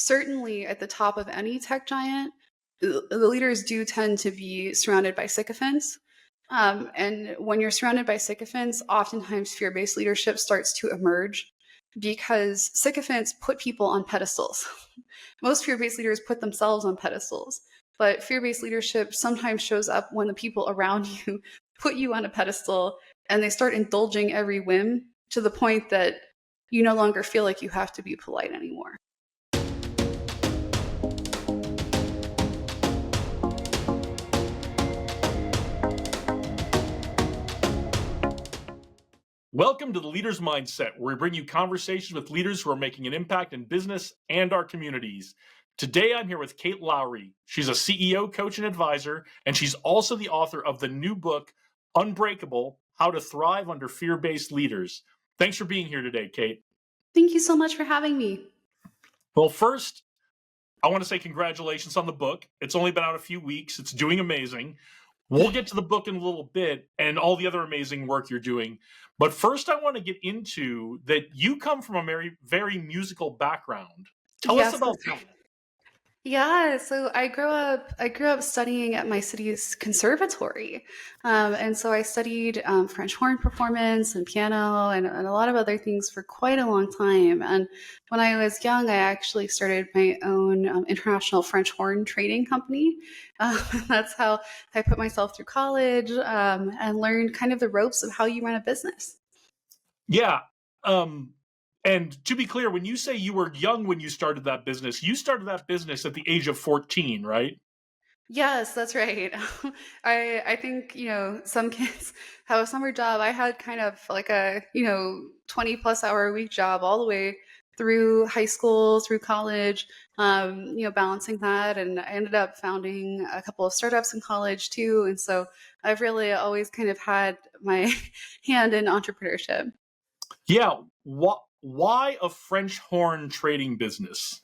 certainly at the top of any tech giant, the leaders do tend to be surrounded by sycophants. And when you're surrounded by sycophants, oftentimes fear-based leadership starts to emerge because sycophants put people on pedestals. Most fear-based leaders put themselves on pedestals, but fear-based leadership sometimes shows up when the people around you put you on a pedestal and they start indulging every whim to the point that you no longer feel like you have to be polite anymore. Welcome to the Leader's Mindset, where we bring you conversations with leaders who are making an impact in business and our communities. Today, I'm here with Kate Lowry. She's a CEO, coach, and advisor, and she's also the author of the new book, Unbreakable, How to Thrive Under Fear-Based Leaders. Thanks for being here today, Kate. Thank you so much for having me. Well, first, I want to say congratulations on the book. It's only been out a few weeks. It's doing amazing. We'll get to the book in a little bit and all the other amazing work you're doing. But first, I want to get into that you come from a very, very musical background. Tell us about that. Right. Yeah, so I grew up studying at my city's conservatory. And so I studied French horn performance and piano and a lot of other things for quite a long time. And when I was young, I actually started my own international French horn trading company. That's how I put myself through college and learned kind of the ropes of how you run a business. Yeah. And to be clear, when you say you were young when you started that business at the age of 14, right? Yes, that's right. I think, some kids have a summer job. I had kind of like a, 20 plus hour a week job all the way through high school, through college, balancing that. And I ended up founding a couple of startups in college too. And so I've really always kind of had my hand in entrepreneurship. Yeah. Why a French horn trading business?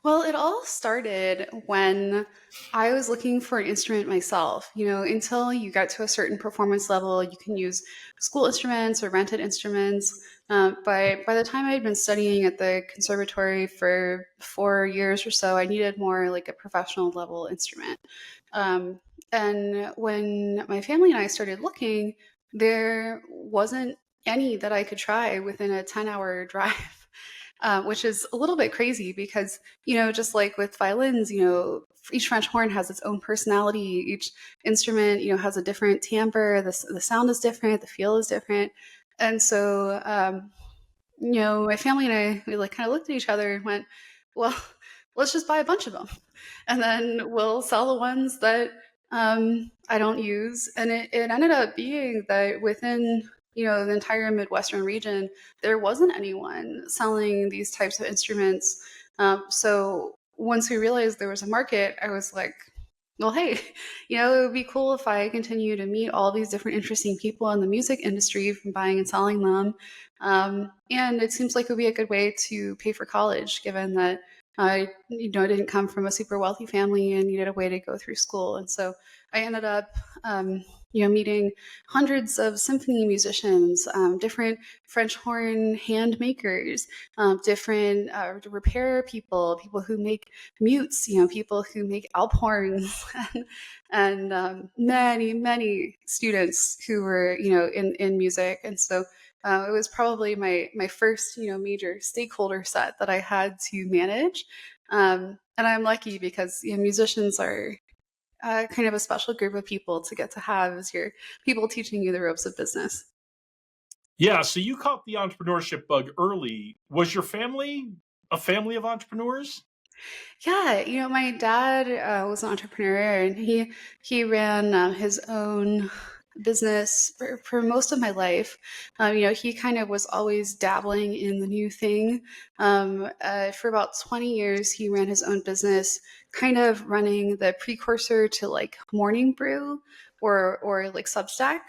Well, it all started when I was looking for an instrument myself. Until you get to a certain performance level, you can use school instruments or rented instruments. By the time I'd been studying at the conservatory for 4 years or so, I needed more like a professional level instrument. And when my family and I started looking, there wasn't any that I could try within a 10-hour drive. Which is a little bit crazy because, just like with violins, each French horn has its own personality. Each instrument, has a different timbre. The sound is different. The feel is different. And so, my family and I, we like kind of looked at each other and went, well, let's just buy a bunch of them. And then we'll sell the ones that I don't use. And it ended up being that within the entire Midwestern region, there wasn't anyone selling these types of instruments. So once we realized there was a market, I was like, well, hey, it would be cool if I continue to meet all these different interesting people in the music industry from buying and selling them. And it seems like it would be a good way to pay for college, given that I didn't come from a super wealthy family and needed a way to go through school. And so I ended up, meeting hundreds of symphony musicians, different French horn hand makers, different repair people who make mutes, people who make Alp horns, and many, many students who were, in music. And so it was probably my first, major stakeholder set that I had to manage. And I'm lucky because musicians are kind of a special group of people to get to have as your people teaching you the ropes of business. Yeah, so you caught the entrepreneurship bug early. Was your family a family of entrepreneurs? Yeah, my dad was an entrepreneur, and he ran his own business for most of my life. He kind of was always dabbling in the new thing. For about 20 years, he ran his own business, kind of running the precursor to like Morning Brew or like Substack.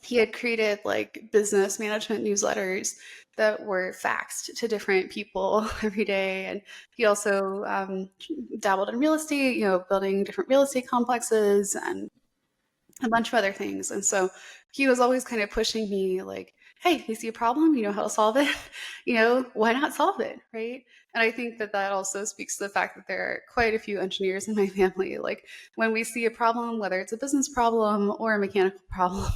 He had created like business management newsletters that were faxed to different people every day. And he also dabbled in real estate, building different real estate complexes and a bunch of other things. And so he was always kind of pushing me like, hey, you see a problem? You know how to solve it? Why not solve it? Right. And I think that that also speaks to the fact that there are quite a few engineers in my family. Like when we see a problem, whether it's a business problem or a mechanical problem,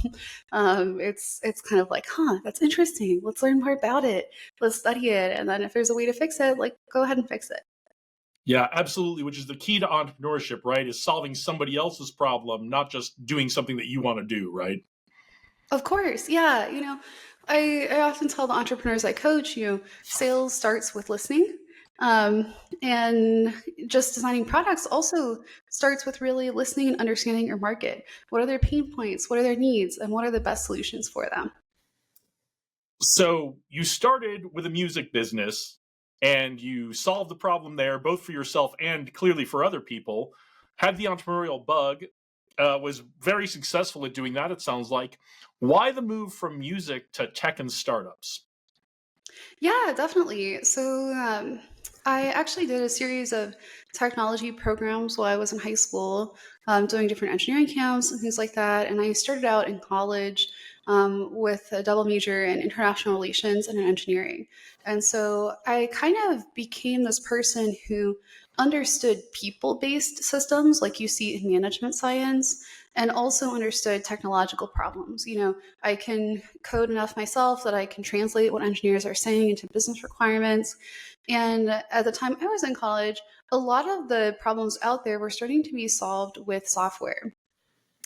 it's kind of like, huh, that's interesting. Let's learn more about it. Let's study it. And then if there's a way to fix it, like go ahead and fix it. Yeah, absolutely. Which is the key to entrepreneurship, right? Is solving somebody else's problem, not just doing something that you want to do, right? Of course, yeah. I often tell the entrepreneurs I coach, sales starts with listening. And just designing products also starts with really listening and understanding your market. What are their pain points? What are their needs? And what are the best solutions for them? So you started with a music business and you solved the problem there, both for yourself and clearly for other people. Had the entrepreneurial bug, was very successful at doing that, it sounds like. Why the move from music to tech and startups? Yeah, definitely. So I actually did a series of technology programs while I was in high school, doing different engineering camps and things like that. And I started out in college with a double major in international relations and in engineering. And so I kind of became this person who understood people-based systems, like you see in management science, and also understood technological problems. I can code enough myself that I can translate what engineers are saying into business requirements. And at the time I was in college, a lot of the problems out there were starting to be solved with software.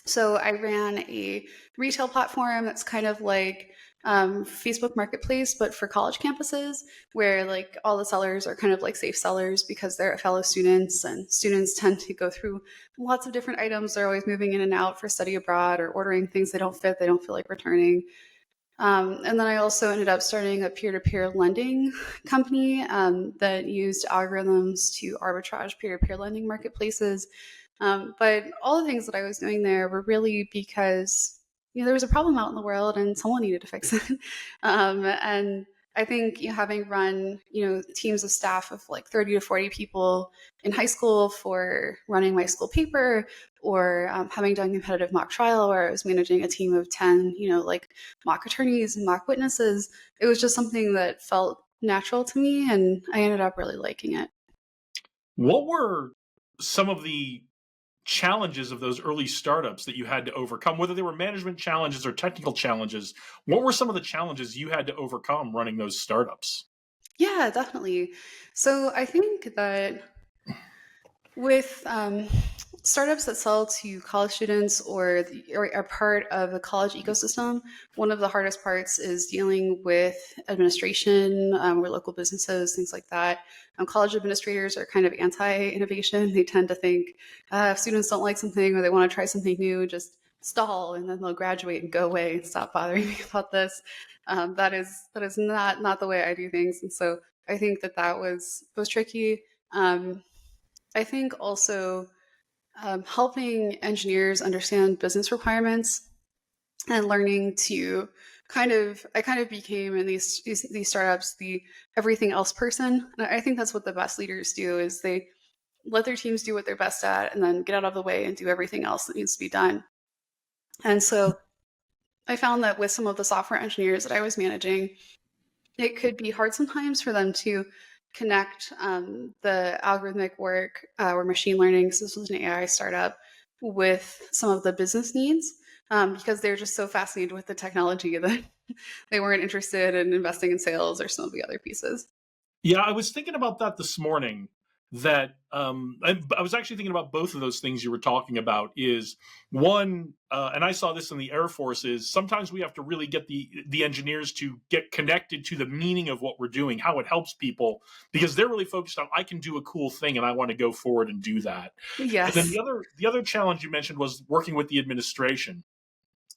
So I ran a retail platform that's kind of like Facebook Marketplace, but for college campuses, where like all the sellers are kind of like safe sellers because they're fellow students, and students tend to go through lots of different items. They're always moving in and out for study abroad or ordering things they don't fit, they don't feel like returning. And then I also ended up starting a peer-to-peer lending company that used algorithms to arbitrage peer-to-peer lending marketplaces. But all the things that I was doing there were really because there was a problem out in the world and someone needed to fix it. And I think having run teams of staff of like 30 to 40 people in high school for running my school paper, or having done competitive mock trial where I was managing a team of 10, like mock attorneys and mock witnesses, it was just something that felt natural to me, and I ended up really liking it. What were some of the challenges of those early startups that you had to overcome, whether they were management challenges or technical challenges? What were some of the challenges you had to overcome running those startups? Yeah, definitely. So I think that with startups that sell to college students or are part of the college ecosystem, one of the hardest parts is dealing with administration or local businesses, things like that. College administrators are kind of anti-innovation. They tend to think if students don't like something or they want to try something new, just stall and then they'll graduate and go away and stop bothering me about this. That is not the way I do things, and so I think that was tricky. I think also helping engineers understand business requirements and learning to I kind of became in these startups the everything else person. And I think that's what the best leaders do, is they let their teams do what they're best at and then get out of the way and do everything else that needs to be done. And so I found that with some of the software engineers that I was managing, it could be hard sometimes for them to connect the algorithmic work or machine learning, so this was an AI startup, with some of the business needs, because they're just so fascinated with the technology that they weren't interested in investing in sales or some of the other pieces. Yeah, I was thinking about that this morning. That I was actually thinking about both of those things you were talking about. Is one, and I saw this in the Air Force. Is sometimes we have to really get the engineers to get connected to the meaning of what we're doing, how it helps people, because they're really focused on I can do a cool thing and I want to go forward and do that. And then Yes. the other challenge you mentioned was working with the administration.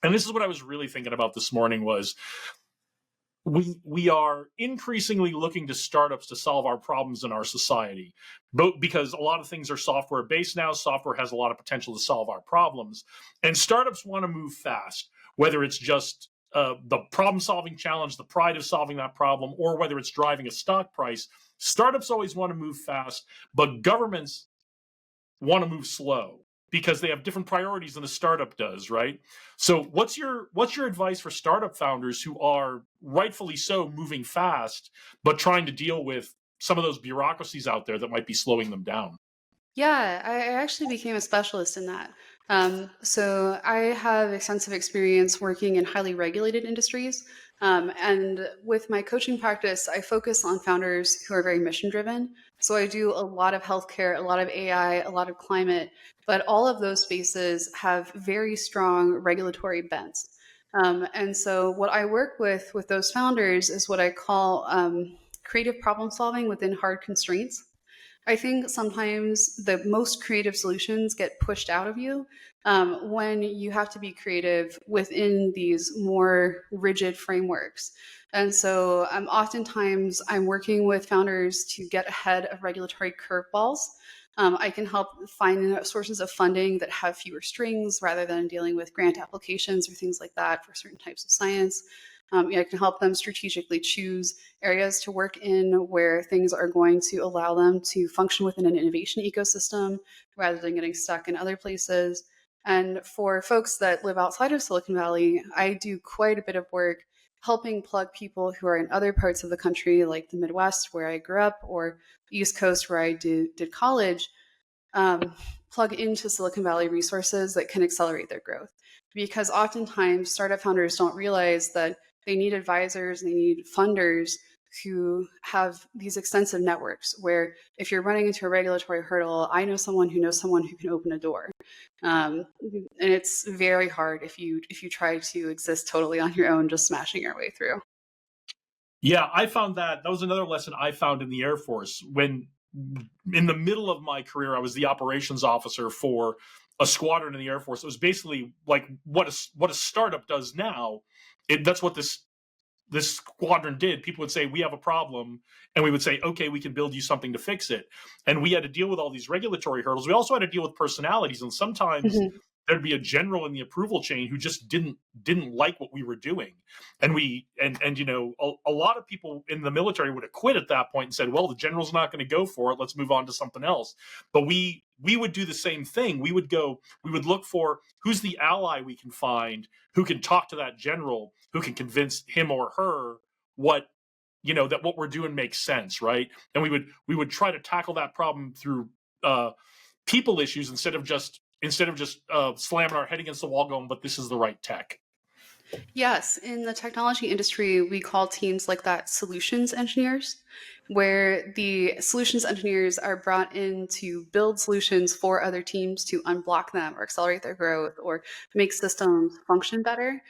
And this is what I was really thinking about this morning was we are increasingly looking to startups to solve our problems in our society, both because a lot of things are software based now. Software has a lot of potential to solve our problems, and startups want to move fast, whether it's just the problem solving challenge, the pride of solving that problem, or whether it's driving a stock price. Startups always want to move fast, but governments want to move slow because they have different priorities than a startup does, right? So what's your advice for startup founders who are rightfully so moving fast but trying to deal with some of those bureaucracies out there that might be slowing them down? Yeah, I actually became a specialist in that. So I have extensive experience working in highly regulated industries. And with my coaching practice, I focus on founders who are very mission driven. So I do a lot of healthcare, a lot of AI, a lot of climate, but all of those spaces have very strong regulatory bents. And so what I work with those founders is what I call creative problem solving within hard constraints. I think sometimes the most creative solutions get pushed out of you when you have to be creative within these more rigid frameworks. And so, oftentimes, I'm working with founders to get ahead of regulatory curveballs. I can help find sources of funding that have fewer strings rather than dealing with grant applications or things like that for certain types of science. I can help them strategically choose areas to work in where things are going to allow them to function within an innovation ecosystem rather than getting stuck in other places. And for folks that live outside of Silicon Valley, I do quite a bit of work helping plug people who are in other parts of the country, like the Midwest, where I grew up, or the East Coast, where I did college, um, plug into Silicon Valley resources that can accelerate their growth. Because oftentimes startup founders don't realize that they need advisors, they need funders who have these extensive networks where if you're running into a regulatory hurdle, I know someone who can open a door. And it's very hard if you try to exist totally on your own, just smashing your way through. Yeah, I found that was another lesson I found in the Air Force. When in the middle of my career, I was the operations officer for a squadron in the Air Force. It was basically like what a startup does now. That's what this squadron did. People would say, we have a problem, and we would say, okay, we can build you something to fix it. And we had to deal with all these regulatory hurdles. We also had to deal with personalities, and sometimes Mhm. there'd be a general in the approval chain who just didn't like what we were doing. And a lot of people in the military would have quit at that point and said, well, the general's not going to go for it, let's move on to something else. But we would do the same thing. We would look for who's the ally we can find who can talk to that general, who can convince him or her what that what we're doing makes sense, right? And we would try to tackle that problem through people issues instead of just slamming our head against the wall going, but this is the right tech. Yes, in the technology industry, we call teams like that solutions engineers, where the solutions engineers are brought in to build solutions for other teams to unblock them or accelerate their growth or make systems function better,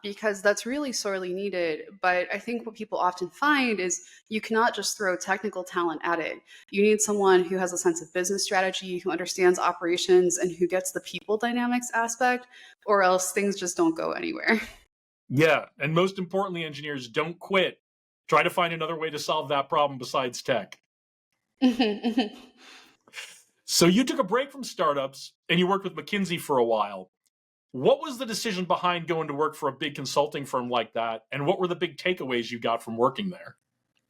because that's really sorely needed. But I think what people often find is you cannot just throw technical talent at it. You need someone who has a sense of business strategy, who understands operations, and who gets the people dynamics aspect, or else things just don't go anywhere. Yeah, and most importantly, engineers, don't quit. Try to find another way to solve that problem besides tech. So you took a break from startups and you worked with McKinsey for a while. What was the decision behind going to work for a big consulting firm like that? And what were the big takeaways you got from working there?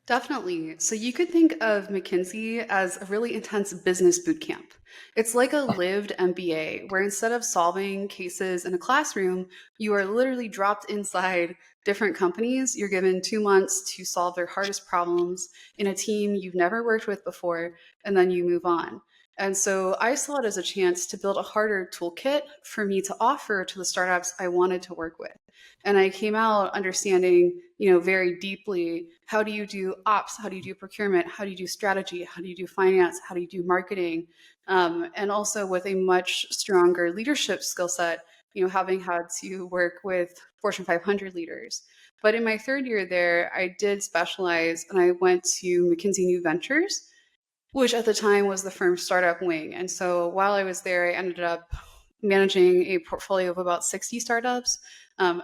Definitely. So you could think of McKinsey as a really intense business boot camp. It's like a lived MBA where instead of solving cases in a classroom, you are literally dropped inside different companies. You're given 2 months to solve their hardest problems in a team you've never worked with before, and then you move on. And so I saw it as a chance to build a harder toolkit for me to offer to the startups I wanted to work with. And I came out understanding, very deeply, how do you do ops? How do you do procurement? How do you do strategy? How do you do finance? How do you do marketing? And also with a much stronger leadership skill set, having had to work with Fortune 500 leaders. But in my third year there, I did specialize and I went to McKinsey New Ventures, which at the time was the firm's startup wing. And so while I was there, I ended up managing a portfolio of about 60 startups,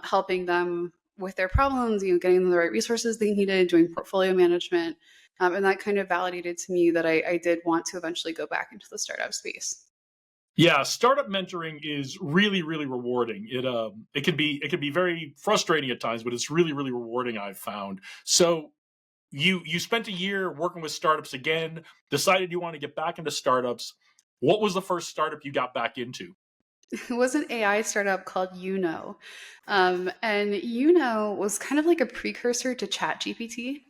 helping them with their problems, getting them the right resources they needed, doing portfolio management. And that kind of validated to me that I did want to eventually go back into the startup space. Yeah, startup mentoring is really, really rewarding. It can be very frustrating at times, but it's really, really rewarding, I've found. So you spent a year working with startups again, decided you want to get back into startups. What was the first startup you got back into? It was an AI startup called And was kind of like a precursor to ChatGPT.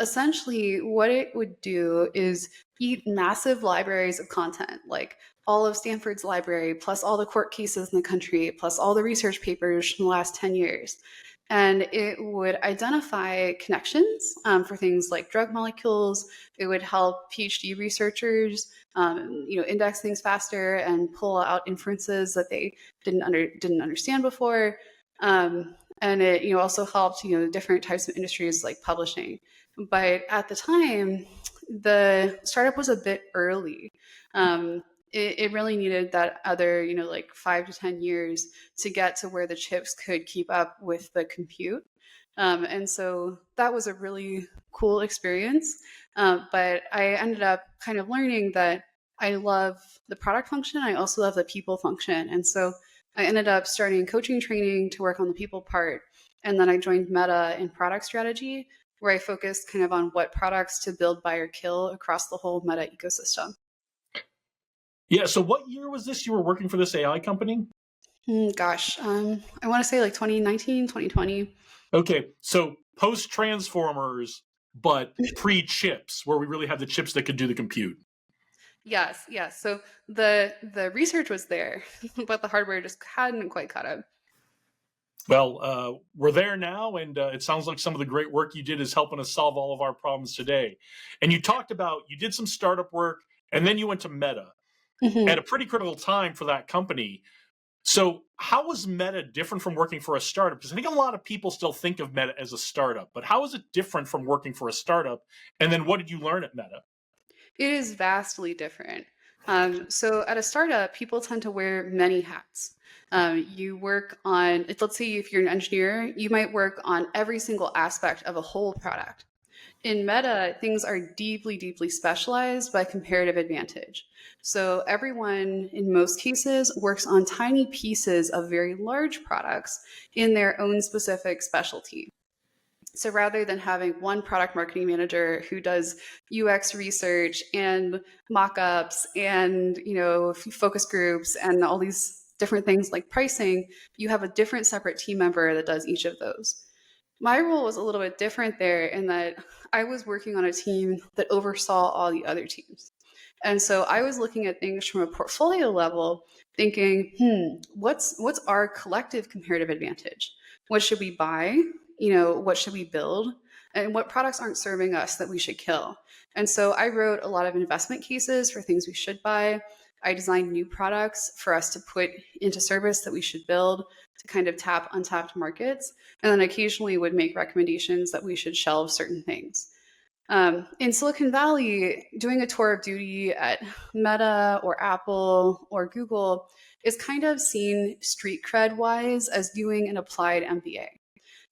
Essentially, what it would do is eat massive libraries of content, like all of Stanford's library, plus all the court cases in the country, plus all the research papers from the last 10 years. And it would identify connections for things like drug molecules. It would help PhD researchers, index things faster and pull out inferences that they didn't understand before. And it, also helped, different types of industries like publishing. But at the time, the startup was a bit early. It really needed that other, like 5 to 10 years to get to where the chips could keep up with the compute. And so that was a really cool experience. But I ended up kind of learning that I love the product function. I also love the people function. And so I ended up starting coaching training to work on the people part. And then I joined Meta in product strategy, where I focused kind of on what products to build, buy, or kill across the whole Meta ecosystem. Yeah. So what year was this you were working for this AI company? Gosh, I want to say like 2019, 2020. Okay. So post Transformers, but pre chips, where we really had the chips that could do the compute. Yes, yes. So the research was there, but the hardware just hadn't quite caught up. Well, we're there now, and it sounds like some of the great work you did is helping us solve all of our problems today. And you talked about you did some startup work, and then you went to Meta at a pretty critical time for that company. So, how was Meta different from working for a startup? Because I think a lot of people still think of Meta as a startup, but how is it different from working for a startup? And then what did you learn at Meta? It is vastly different. So at a startup, people tend to wear many hats. You work on, let's say if you're an engineer, you might work on every single aspect of a whole product. In Meta, things are deeply, deeply specialized by comparative advantage. So everyone, in most cases, works on tiny pieces of very large products in their own specific specialty. So rather than having one product marketing manager who does UX research and mock-ups and focus groups and all these different things like pricing, you have a different separate team member that does each of those. My role was a little bit different there in that I was working on a team that oversaw all the other teams. And so I was looking at things from a portfolio level, thinking, what's our collective comparative advantage? What should we buy? What should we build? And what products aren't serving us that we should kill? And so I wrote a lot of investment cases for things we should buy. I designed new products for us to put into service that we should build to kind of tap untapped markets. And then occasionally would make recommendations that we should shelve certain things. In Silicon Valley, doing a tour of duty at Meta or Apple or Google is kind of seen street cred wise as doing an applied MBA.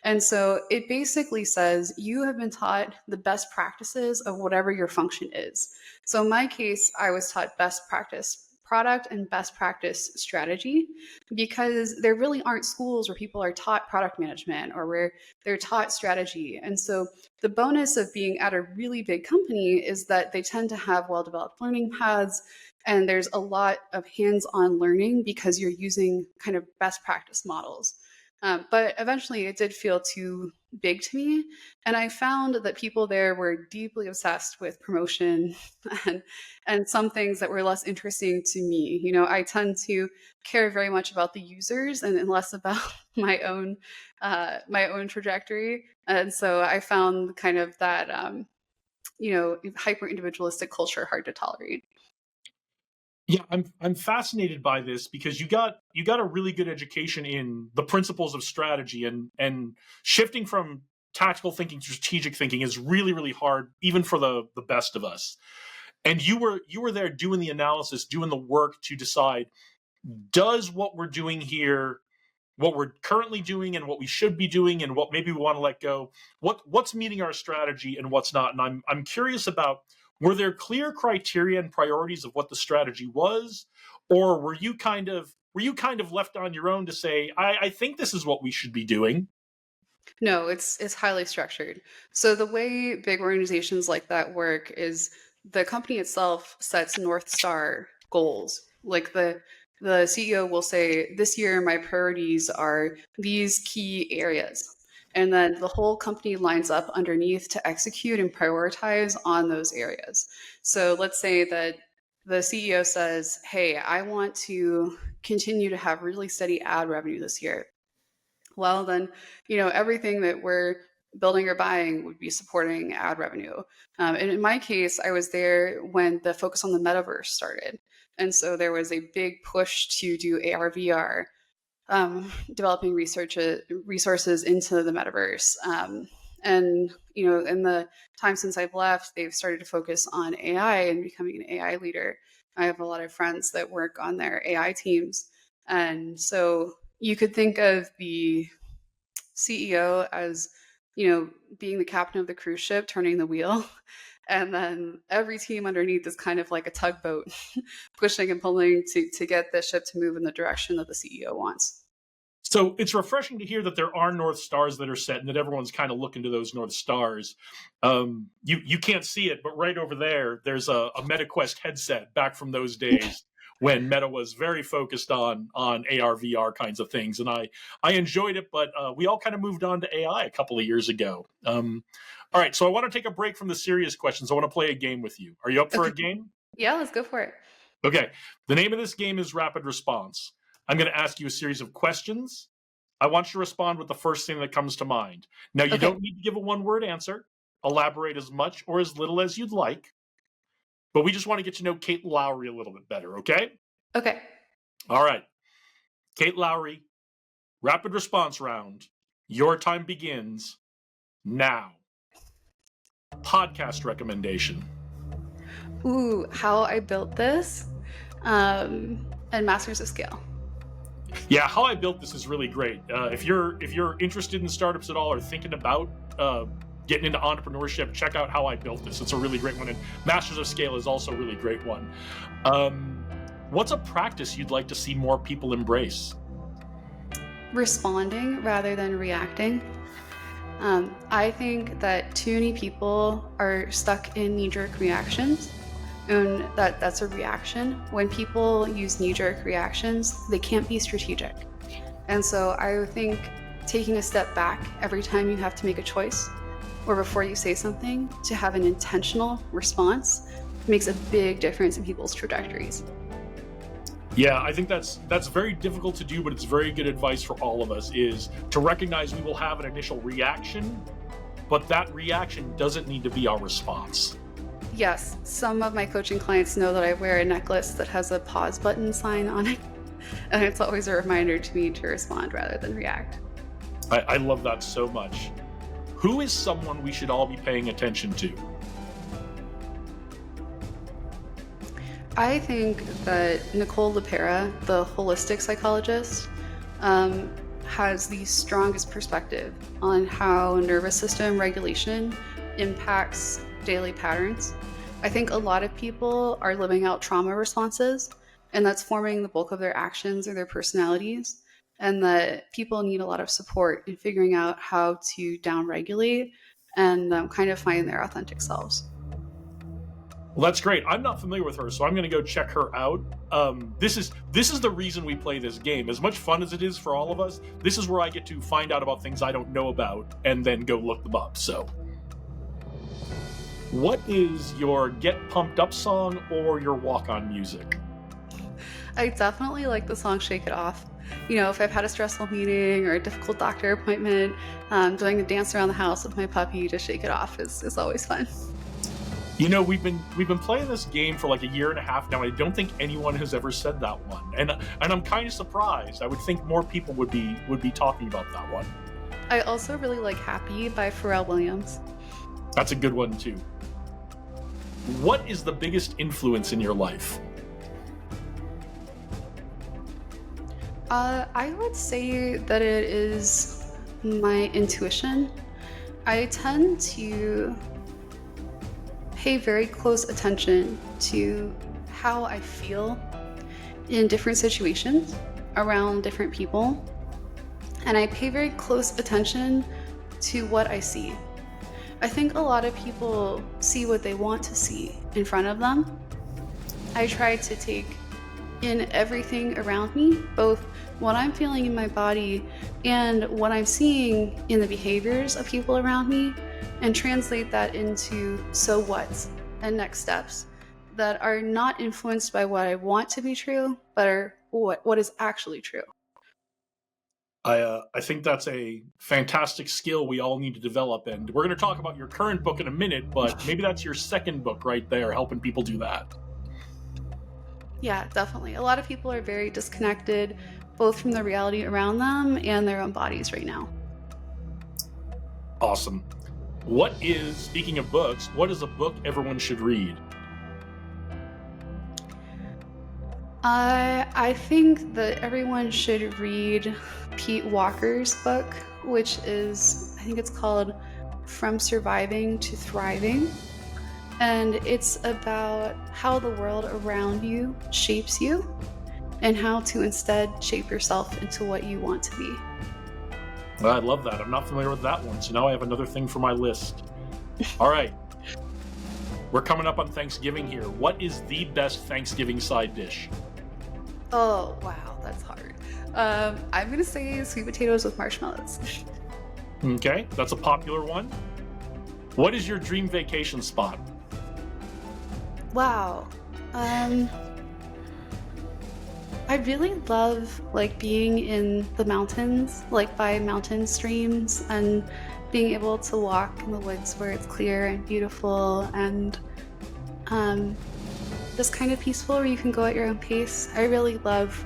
And so it basically says you have been taught the best practices of whatever your function is. So in my case, I was taught best practice product and best practice strategy because there really aren't schools where people are taught product management or where they're taught strategy. And so the bonus of being at a really big company is that they tend to have well-developed learning paths and there's a lot of hands-on learning because you're using kind of best practice models. But eventually it did feel too big to me. And I found that people there were deeply obsessed with promotion and some things that were less interesting to me. I tend to care very much about the users and less about my own trajectory. And so I found kind of that, hyper individualistic culture hard to tolerate. Yeah, I'm fascinated by this because you got a really good education in the principles of strategy, and shifting from tactical thinking to strategic thinking is really, really hard, even for the best of us. And you were there doing the analysis, doing the work to decide, does what we're doing here, what we're currently doing and what we should be doing and what maybe we want to let go, what's meeting our strategy and what's not. And I'm curious about, were there clear criteria and priorities of what the strategy was, or were you kind of left on your own to say, I think this is what we should be doing? No, it's highly structured. So the way big organizations like that work is the company itself sets North Star goals. Like the CEO will say, this year my priorities are these key areas. And then the whole company lines up underneath to execute and prioritize on those areas. So let's say that the CEO says, hey, I want to continue to have really steady ad revenue this year. Well, then, everything that we're building or buying would be supporting ad revenue. And in my case, I was there when the focus on the metaverse started. And so there was a big push to do AR, VR, developing resources into the metaverse. And, in the time since I've left, they've started to focus on AI and becoming an AI leader. I have a lot of friends that work on their AI teams. And so you could think of the CEO as, being the captain of the cruise ship, turning the wheel. And then every team underneath is kind of like a tugboat, pushing and pulling to get the ship to move in the direction that the CEO wants. So it's refreshing to hear that there are North Stars that are set and that everyone's kind of looking to those North Stars. You can't see it, but right over there, there's a MetaQuest headset back from those days when Meta was very focused on AR, VR kinds of things. And I enjoyed it, but we all kind of moved on to AI a couple of years ago. All right, so I want to take a break from the serious questions. I want to play a game with you. Are you up for a game? Yeah, let's go for it. Okay, the name of this game is Rapid Response. I'm going to ask you a series of questions. I want you to respond with the first thing that comes to mind. Now, you don't need to give a one-word answer. Elaborate as much or as little as you'd like. But we just want to get to know Kate Lowry a little bit better, okay? Okay. All right. Kate Lowry, rapid response round. Your time begins now. Podcast recommendation. Ooh, How I Built This, and Masters of Scale. Yeah, How I Built This is really great. If you're interested in startups at all or thinking about getting into entrepreneurship, check out How I Built This. It's a really great one. And Masters of Scale is also a really great one. What's a practice you'd like to see more people embrace? Responding rather than reacting. I think that too many people are stuck in knee-jerk reactions, and that's a reaction. When people use knee-jerk reactions, they can't be strategic. And so I think taking a step back every time you have to make a choice or before you say something to have an intentional response makes a big difference in people's trajectories. Yeah, I think that's very difficult to do, but it's very good advice for all of us, is to recognize we will have an initial reaction, but that reaction doesn't need to be our response. Yes, some of my coaching clients know that I wear a necklace that has a pause button sign on it, and it's always a reminder to me to respond rather than react. I love that so much. Who is someone we should all be paying attention to? I think that Nicole LePera, the holistic psychologist, has the strongest perspective on how nervous system regulation impacts daily patterns. I think a lot of people are living out trauma responses, and that's forming the bulk of their actions or their personalities, and that people need a lot of support in figuring out how to downregulate and kind of find their authentic selves. Well, that's great. I'm not familiar with her, so I'm going to go check her out. This is the reason we play this game. As much fun as it is for all of us, this is where I get to find out about things I don't know about and then go look them up. So, what is your get pumped up song or your walk on music? I definitely like the song Shake It Off. If I've had a stressful meeting or a difficult doctor appointment, doing a dance around the house with my puppy to shake it off is always fun. We've been playing this game for like a year and a half now, and I don't think anyone has ever said that one. And I'm kind of surprised. I would think more people would be talking about that one. I also really like Happy by Pharrell Williams. That's a good one too. What is the biggest influence in your life? I would say that it is my intuition. I tend to pay very close attention to how I feel in different situations around different people. And I pay very close attention to what I see. I think a lot of people see what they want to see in front of them. I try to take in everything around me, both what I'm feeling in my body and what I'm seeing in the behaviors of people around me, and translate that into so what's and next steps that are not influenced by what I want to be true, but are what is actually true. I think that's a fantastic skill we all need to develop. And we're going to talk about your current book in a minute, but maybe that's your second book right there, helping people do that. Yeah, definitely. A lot of people are very disconnected, both from the reality around them and their own bodies right now. Awesome. Speaking of books, what is a book everyone should read? I think that everyone should read Pete Walker's book, which is, I think it's called From Surviving to Thriving. And it's about how the world around you shapes you and how to instead shape yourself into what you want to be. Well, I love that. I'm not familiar with that one, so now I have another thing for my list. All right. We're coming up on Thanksgiving here. What is the best Thanksgiving side dish? Oh, wow, that's hard. I'm going to say sweet potatoes with marshmallows. Okay, that's a popular one. What is your dream vacation spot? Wow. I really love like being in the mountains, like by mountain streams, and being able to walk in the woods where it's clear and beautiful and just kind of peaceful where you can go at your own pace. I really love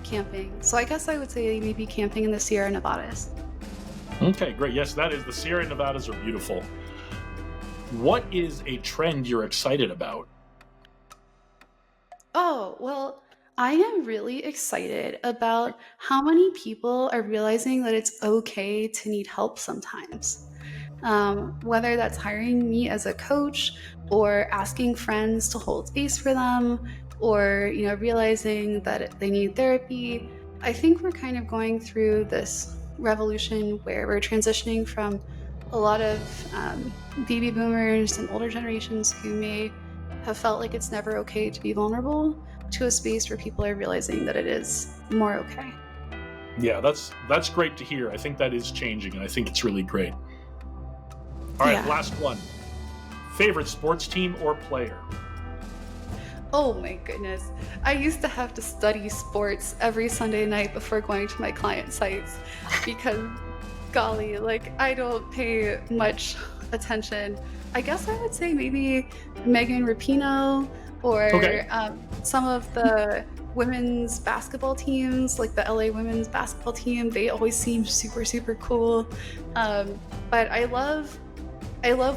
camping. So I guess I would say maybe camping in the Sierra Nevadas. Okay, great. Yes, that is. The Sierra Nevadas are beautiful. What is a trend you're excited about? Oh, well, I am really excited about how many people are realizing that it's okay to need help sometimes. Whether that's hiring me as a coach or asking friends to hold space for them or, realizing that they need therapy. I think we're kind of going through this revolution where we're transitioning from a lot of baby boomers and older generations who may have felt like it's never okay to be vulnerable to a space where people are realizing that it is more okay. Yeah, that's great to hear. I think that is changing, and I think it's really great. All right, Yeah. last one. Favorite sports team or player? Oh my goodness. I used to have to study sports every Sunday night before going to my client sites because, golly, like I don't pay much attention. I guess I would say maybe Megan Rapinoe or Okay. some of the women's basketball teams, like the LA women's basketball team. They always seem super, super cool. But I love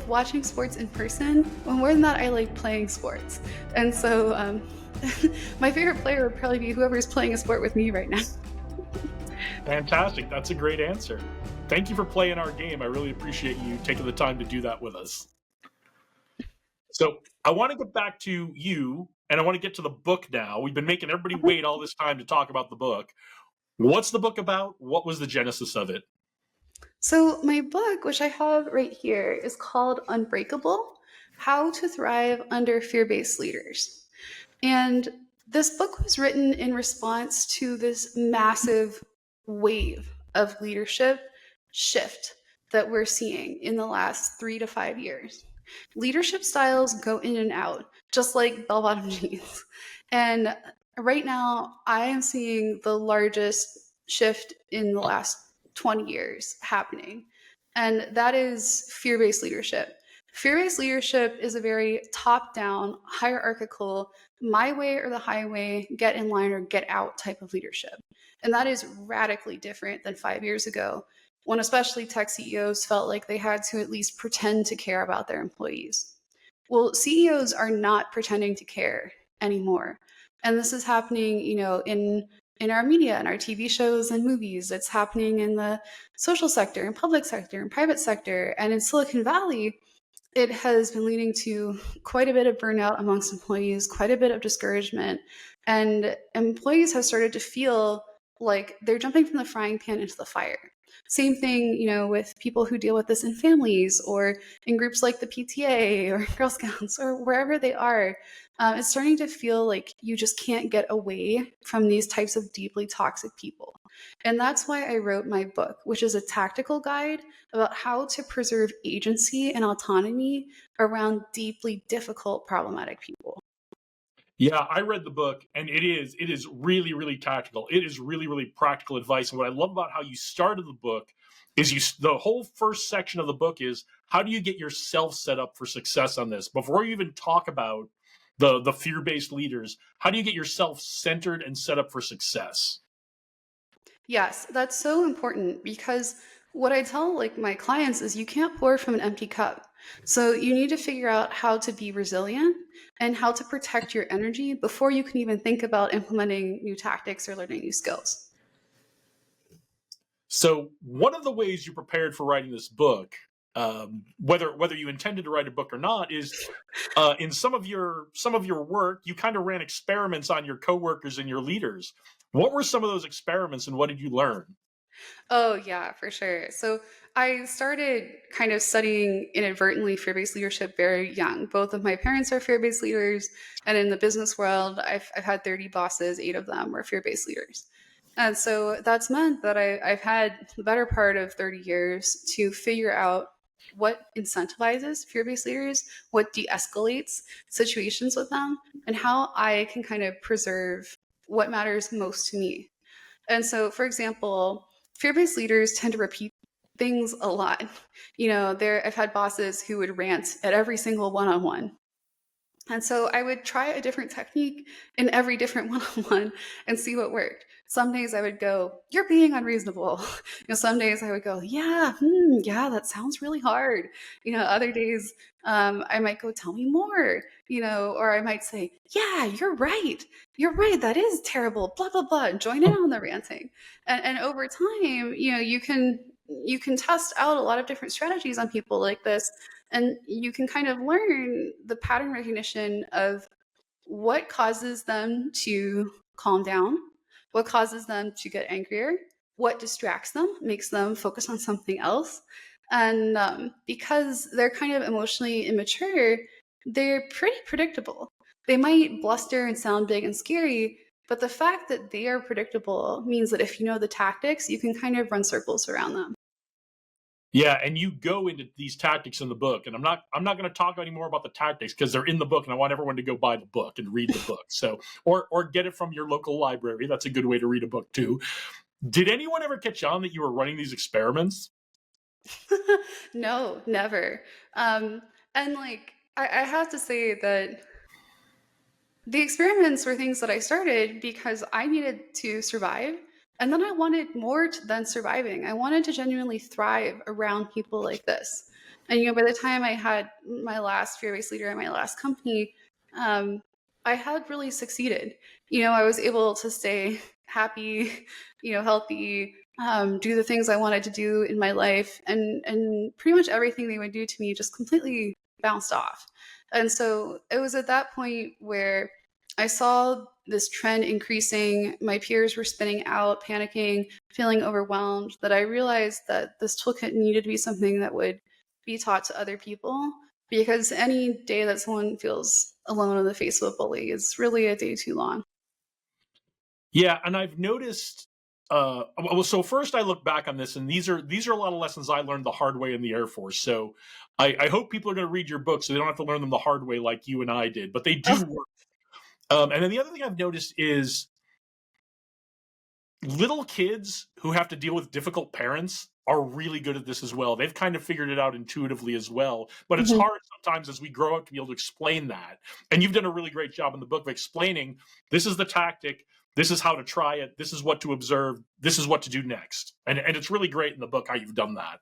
watching sports in person. But more than that, I like playing sports. And so my favorite player would probably be whoever's playing a sport with me right now. Fantastic. That's a great answer. Thank you for playing our game. I really appreciate you taking the time to do that with us. So I want to get back to you, and I want to get to the book now. We've been making everybody wait all this time to talk about the book. What's the book about? What was the genesis of it? So my book, which I have right here, is called Unbreakable: How to Thrive Under Fear-Based Leaders. And this book was written in response to this massive wave of leadership shift that we're seeing in the last 3 to 5 years. Leadership styles go in and out, just like bell bottom jeans. And right now, I am seeing the largest shift in the last 20 years happening. And that is fear based leadership. Fear based leadership is a very top down, hierarchical, my way or the highway, get in line or get out type of leadership. And that is radically different than 5 years ago, when especially tech CEOs felt like they had to at least pretend to care about their employees. Well, CEOs are not pretending to care anymore. And this is happening, in our media and our TV shows and movies. It's happening in the social sector and public sector and private sector. And in Silicon Valley, it has been leading to quite a bit of burnout amongst employees, quite a bit of discouragement. And employees have started to feel like they're jumping from the frying pan into the fire. Same thing, with people who deal with this in families or in groups like the PTA or Girl Scouts or wherever they are. It's starting to feel like you just can't get away from these types of deeply toxic people. And that's why I wrote my book, which is a tactical guide about how to preserve agency and autonomy around deeply difficult, problematic people. Yeah, I read the book, and it is really, really tactical. It is really, really practical advice. And what I love about how you started the book is the whole first section of the book is how do you get yourself set up for success on this? Before you even talk about the fear-based leaders, how do you get yourself centered and set up for success? Yes, that's so important because what I tell like my clients is you can't pour from an empty cup. So you need to figure out how to be resilient and how to protect your energy before you can even think about implementing new tactics or learning new skills. So one of the ways you prepared for writing this book, whether you intended to write a book or not, is in some of your work, you kind of ran experiments on your coworkers and your leaders. What were some of those experiments, and what did you learn? Oh, yeah, for sure. So I started kind of studying inadvertently fear based leadership very young. Both of my parents are fear based leaders. And in the business world, I've had 30 bosses, 8 of them were fear based leaders. And so that's meant that I've had the better part of 30 years to figure out what incentivizes fear based leaders, what de escalates situations with them, and how I can kind of preserve what matters most to me. And so, for example, fear-based leaders tend to repeat things a lot. I've had bosses who would rant at every single one-on-one. And so I would try a different technique in every different one-on-one and see what worked. Some days I would go, "You're being unreasonable." Some days I would go, "Yeah, yeah, that sounds really hard." Other days I might go, "Tell me more." Or I might say, "Yeah, you're right. You're right. That is terrible." Blah blah blah. And join in on the ranting. And over time, you can test out a lot of different strategies on people like this, and you can kind of learn the pattern recognition of what causes them to calm down, what causes them to get angrier, what distracts them, makes them focus on something else. And because they're kind of emotionally immature, they're pretty predictable. They might bluster and sound big and scary, but the fact that they are predictable means that if you know the tactics, you can kind of run circles around them. Yeah, and you go into these tactics in the book, and I'm not going to talk anymore about the tactics because they're in the book, and I want everyone to go buy the book and read the book. So, or get it from your local library. That's a good way to read a book too. Did anyone ever catch on that you were running these experiments? No, never. Um, and like, I have to say that the experiments were things that I started because I needed to survive. And then I wanted more than surviving. I wanted to genuinely thrive around people like this. And, by the time I had my last fear based leader at my last company, um, I had really succeeded. I was able to stay happy, healthy, do the things I wanted to do in my life. And pretty much everything they would do to me just completely bounced off. And so it was at that point where I saw this trend increasing. My peers were spinning out, panicking, feeling overwhelmed, that I realized that this toolkit needed to be something that would be taught to other people, because any day that someone feels alone in the face of a bully is really a day too long. Yeah, and I've noticed. Well, so first I look back on this, and these are a lot of lessons I learned the hard way in the Air Force. So I hope people are going to read your book, so they don't have to learn them the hard way like you and I did. But they do work. And then the other thing I've noticed is little kids who have to deal with difficult parents are really good at this as well. They've kind of figured it out intuitively as well. But it's Mhm. hard sometimes as we grow up to be able to explain that. And you've done a really great job in the book of explaining this is the tactic, this is how to try it, this is what to observe, this is what to do next. And it's really great in the book how you've done that.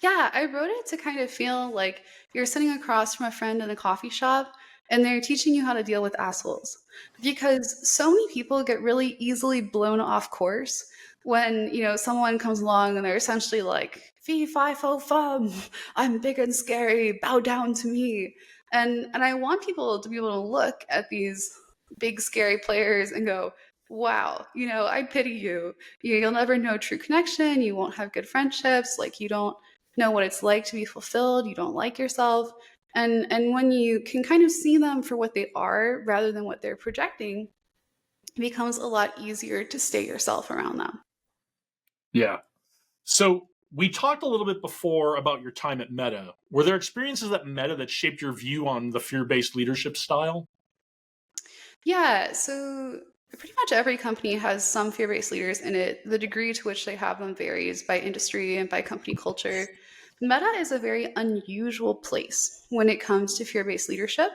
Yeah, I wrote it to kind of feel like you're sitting across from a friend in a coffee shop and they're teaching you how to deal with assholes. Because so many people get really easily blown off course when, someone comes along and they're essentially like, fee fi fo fum, I'm big and scary, bow down to me. And I want people to be able to look at these big scary players and go, wow, I pity you. You'll never know true connection. You won't have good friendships. Like, you don't know what it's like to be fulfilled. You don't like yourself. And when you can kind of see them for what they are rather than what they're projecting, it becomes a lot easier to stay yourself around them. Yeah. So we talked a little bit before about your time at Meta. Were there experiences at Meta that shaped your view on the fear-based leadership style? Yeah, so pretty much every company has some fear-based leaders in it. The degree to which they have them varies by industry and by company culture. Meta is a very unusual place when it comes to fear-based leadership,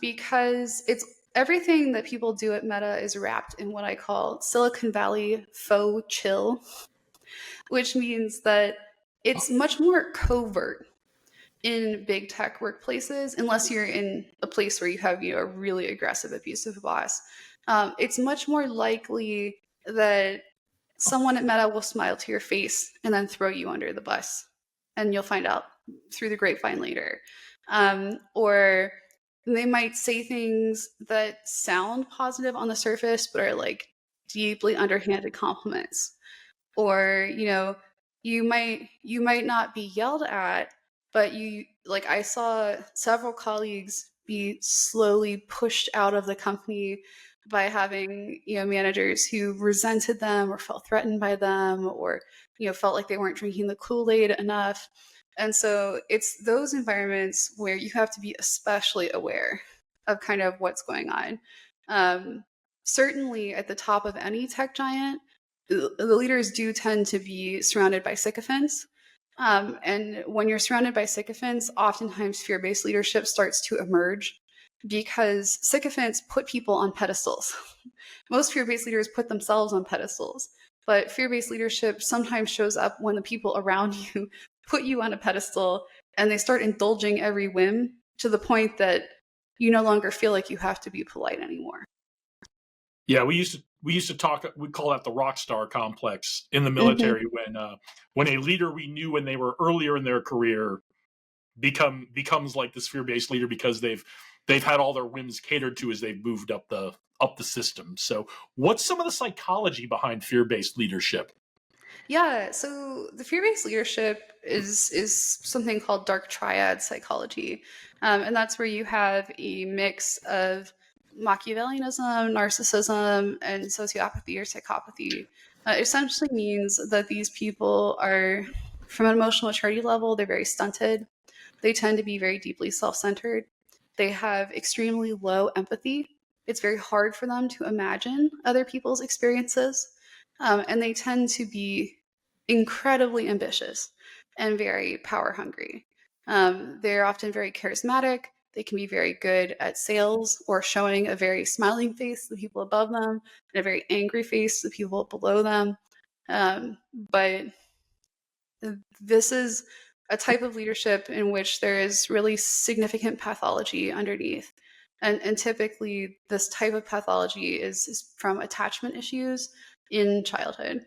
because it's everything that people do at Meta is wrapped in what I call Silicon Valley faux chill, which means that it's much more covert in big tech workplaces, unless you're in a place where you have a really aggressive, abusive boss. It's much more likely that someone at Meta will smile to your face and then throw you under the bus, and you'll find out through the grapevine later. Or they might say things that sound positive on the surface, but are like deeply underhanded compliments. Or you might not be yelled at, but I saw several colleagues be slowly pushed out of the company by having managers who resented them or felt threatened by them, or felt like they weren't drinking the Kool-Aid enough. And so it's those environments where you have to be especially aware of kind of what's going on. Certainly at the top of any tech giant, the leaders do tend to be surrounded by sycophants. And when you're surrounded by sycophants, oftentimes fear based leadership starts to emerge because sycophants put people on pedestals. Most fear based leaders put themselves on pedestals, but fear based leadership sometimes shows up when the people around you put you on a pedestal and they start indulging every whim to the point that you no longer feel like you have to be polite anymore. Yeah, we used to talk. We call that the rock star complex in the Hmm. military when a leader we knew when they were earlier in their career becomes like this fear based leader because they've had all their whims catered to as they've moved up the system. So, what's some of the psychology behind fear based leadership? Yeah, so the fear-based leadership is something called dark triad psychology, and that's where you have a mix of Machiavellianism, narcissism, and sociopathy or psychopathy. It essentially means that these people are, from an emotional maturity level, they're very stunted. They tend to be very deeply self-centered. They have extremely low empathy. It's very hard for them to imagine other people's experiences, and they tend to be incredibly ambitious and very power hungry. They're often very charismatic. They can be very good at sales or showing a very smiling face to the people above them and a very angry face to the people below them. But this is a type of leadership in which there is really significant pathology underneath. And typically, this type of pathology is from attachment issues in childhood.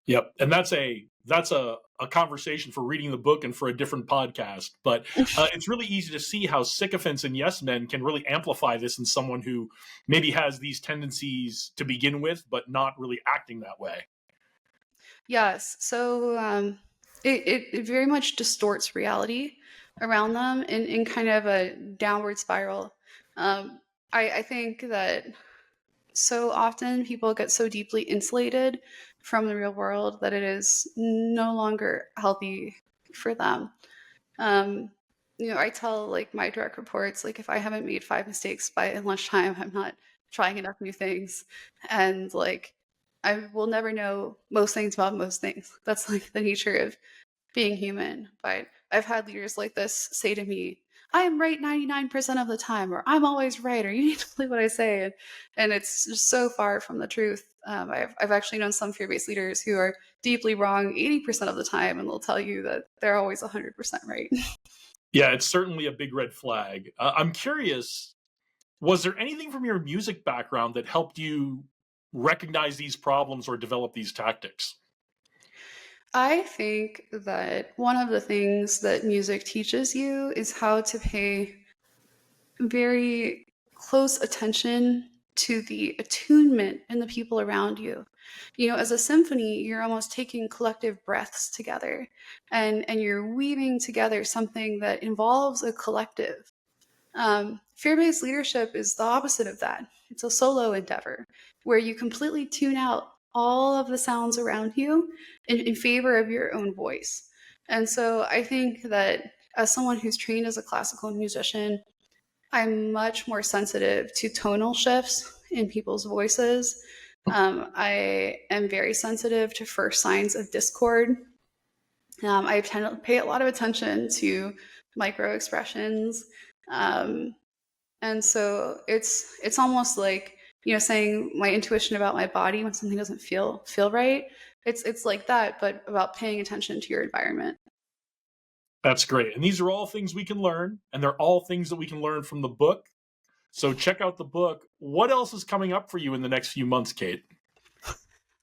Yep, and that's a conversation for reading the book and for a different podcast. But it's really easy to see how sycophants and yes men can really amplify this in someone who maybe has these tendencies to begin with, but not really acting that way. Yes. So it very much distorts reality around them in kind of a downward spiral. Um, I think that so often people get so deeply insulated from the real world that it is no longer healthy for them. Um, I tell like my direct reports, like if I haven't made 5 mistakes by lunchtime, I'm not trying enough new things. And like I will never know most things about most things. That's like the nature of being human. But I've had leaders like this say to me, I am right 99% of the time, or I'm always right, or you need to believe what I say. And it's just so far from the truth. I've actually known some fear based leaders who are deeply wrong 80% of the time, and they'll tell you that they're always 100% right. Yeah, it's certainly a big red flag. I'm curious, was there anything from your music background that helped you recognize these problems or develop these tactics? I think that one of the things that music teaches you is how to pay very close attention to the attunement in the people around you. As a symphony, you're almost taking collective breaths together, and you're weaving together something that involves a collective. Fear-based leadership is the opposite of that. It's a solo endeavor where you completely tune out all of the sounds around you in favor of your own voice. And so I think that as someone who's trained as a classical musician, I'm much more sensitive to tonal shifts in people's voices. I am very sensitive to first signs of discord. I tend to pay a lot of attention to micro expressions. And so it's almost like, saying my intuition about my body when something doesn't feel right. It's like that, but about paying attention to your environment. That's great. And these are all things we can learn, and they're all things that we can learn from the book. So check out the book. What else is coming up for you in the next few months, Kate?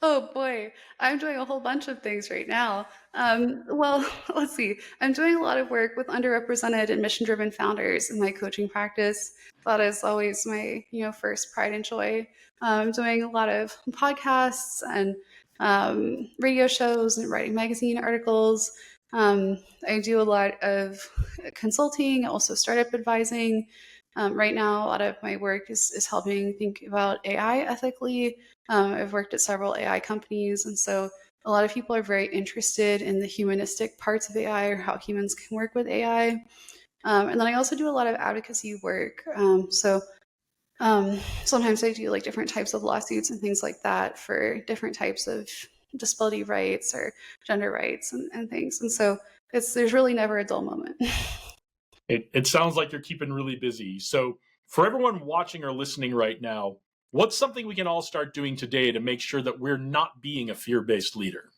Oh boy, I'm doing a whole bunch of things right now. Well, let's see. I'm doing a lot of work with underrepresented and mission-driven founders in my coaching practice. That is always my, first pride and joy. I'm doing a lot of podcasts and radio shows and writing magazine articles. I do a lot of consulting, also startup advising. Right now, a lot of my work is helping think about AI ethically. I've worked at several AI companies, and so a lot of people are very interested in the humanistic parts of AI or how humans can work with AI. And then I also do a lot of advocacy work. Sometimes I do like different types of lawsuits and things like that for different types of disability rights or gender rights and things. And so there's really never a dull moment. It sounds like you're keeping really busy. So for everyone watching or listening right now, what's something we can all start doing today to make sure that we're not being a fear-based leader?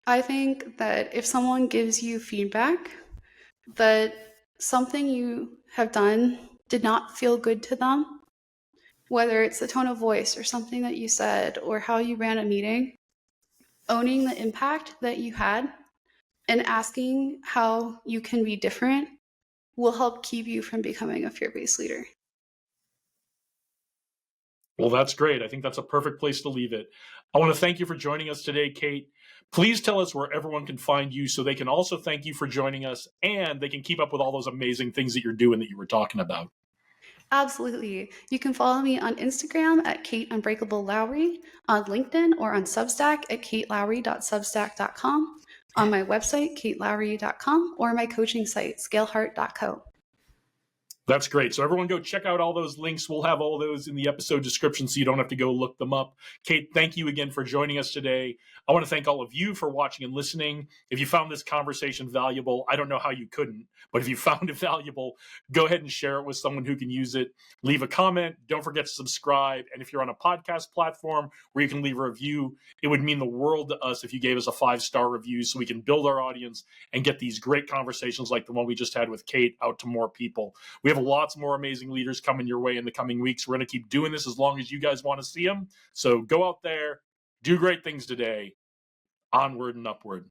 I think that if someone gives you feedback that something you have done did not feel good to them, whether it's the tone of voice or something that you said or how you ran a meeting, owning the impact that you had and asking how you can be different will help keep you from becoming a fear-based leader. Well, that's great. I think that's a perfect place to leave it. I want to thank you for joining us today, Kate. Please tell us where everyone can find you so they can also thank you for joining us and they can keep up with all those amazing things that you're doing that you were talking about. Absolutely. You can follow me on Instagram at Kate Unbreakable Lowry, on LinkedIn or on Substack at katelowry.substack.com, on my website, katelowry.com, or my coaching site, scaleheart.co. That's great. So everyone go check out all those links. We'll have all those in the episode description so you don't have to go look them up. Kate, thank you again for joining us today. I want to thank all of you for watching and listening. If you found this conversation valuable, I don't know how you couldn't, but if you found it valuable, go ahead and share it with someone who can use it. Leave a comment. Don't forget to subscribe. And if you're on a podcast platform where you can leave a review, it would mean the world to us if you gave us a 5-star review so we can build our audience and get these great conversations like the one we just had with Kate out to more people. We have lots more amazing leaders coming your way in the coming weeks. We're going to keep doing this as long as you guys want to see them. So go out there, do great things today. Onward and upward.